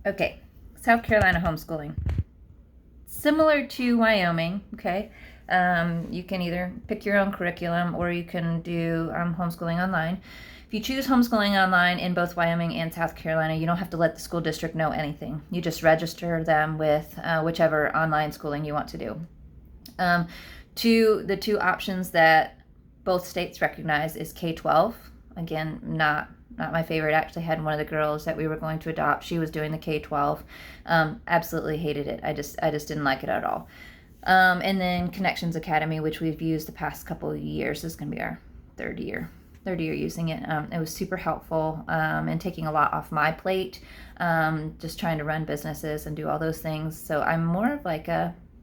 Okay, South Carolina homeschooling. Similar to Wyoming, okay? You can either pick your own curriculum or you can do homeschooling online. If you choose homeschooling online in both Wyoming and South Carolina, you don't have to let the school district know anything. You just register them with whichever online schooling you want to do. The two options that both states recognize is K-12. Again, not my favorite. I actually had one of the girls that we were going to adopt. She was doing the K-12. Absolutely hated it. I just didn't like it at all. And then Connections Academy, which we've used the past couple of years. This is going to be our third year using it. It was super helpful and taking a lot off my plate, just trying to run businesses and do all those things. So I'm more of like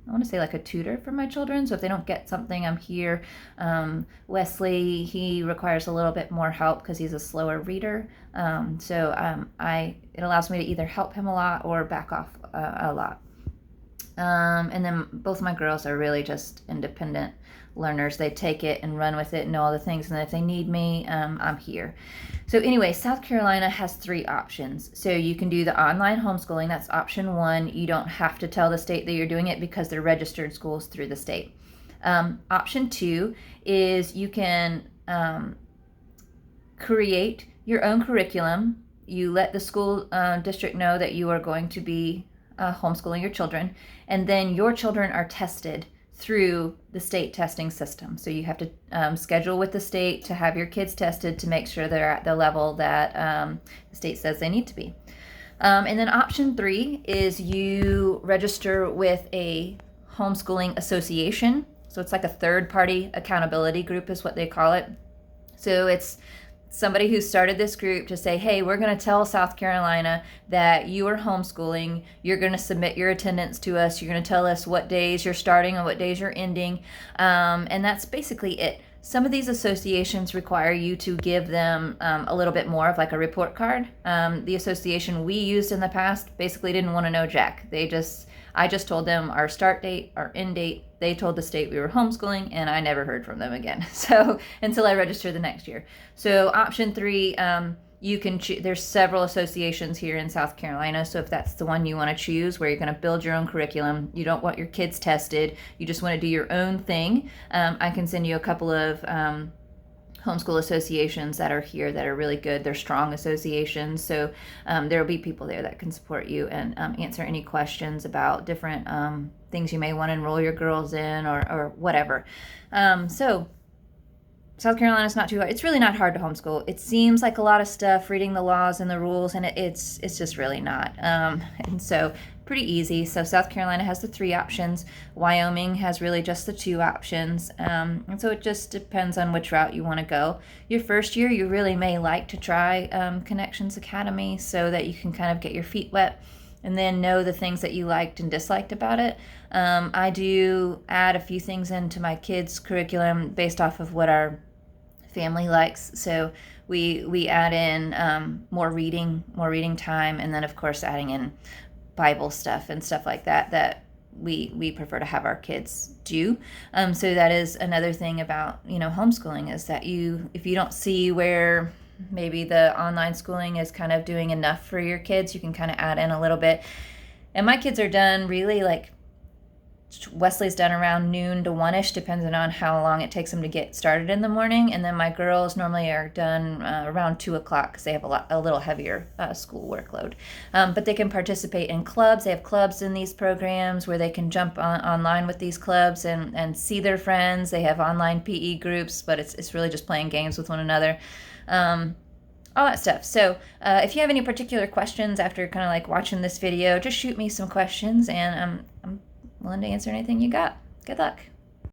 I want to say like a tutor for my children. So if they don't get something, I'm here. Wesley, he requires a little bit more help because he's a slower reader. It allows me to either help him a lot or back off a lot. And then both of my girls are really just independent learners. They take it and run with it and know all the things. And then if they need me, I'm here. So anyway, South Carolina has 3 options. So you can do the online homeschooling. That's option 1. You don't have to tell the state that you're doing it because they're registered schools through the state. Option 2 is you can create your own curriculum. You let the school district know that you are going to be homeschooling your children, and then your children are tested through the state testing system. So you have to schedule with the state to have your kids tested to make sure they're at the level that the state says they need to be. And then option 3 is you register with a homeschooling association. So it's like a third-party accountability group is what they call it. So it's somebody who started this group to say, hey, we're going to tell South Carolina that you are homeschooling. You're going to submit your attendance to us. You're going to tell us what days you're starting and what days you're ending. And that's basically it. Some of these associations require you to give them a little bit more of like a report card. The association we used in the past basically didn't want to know jack. I just told them our start date, our end date. They told the state we were homeschooling, and I never heard from them again. So until I register the next year. So option 3, you can there's several associations here in South Carolina. So if that's the one you want to choose, where you're going to build your own curriculum, you don't want your kids tested, you just want to do your own thing, I can send you a couple of homeschool associations that are here that are really good. They're strong associations. So there will be people there that can support you and answer any questions about different things you may want to enroll your girls in or whatever. So South Carolina is not too hard. It's really not hard to homeschool. It seems like a lot of stuff, reading the laws and the rules, and it's just really not. And so pretty easy. So South Carolina has the 3 options. Wyoming has really just the 2 options. And so it just depends on which route you want to go. Your first year, you really may like to try Connections Academy so that you can kind of get your feet wet and then know the things that you liked and disliked about it. I do add a few things into my kids' curriculum based off of what our family likes. So we add in more reading time, and then of course adding in Bible stuff and stuff like that we prefer to have our kids do. So that is another thing about homeschooling, is that if you don't see where maybe the online schooling is kind of doing enough for your kids, you can kind of add in a little bit. And my kids are done really like Wesley's done around noon to 1-ish, depending on how long it takes them to get started in the morning. And then my girls normally are done around 2 o'clock because they have a little heavier school workload. But they can participate in clubs. They have clubs in these programs where they can jump online with these clubs and see their friends. They have online PE groups, but it's really just playing games with one another. All that stuff. So if you have any particular questions after kind of like watching this video, just shoot me some questions, and I'm willing to answer anything you got. Good luck.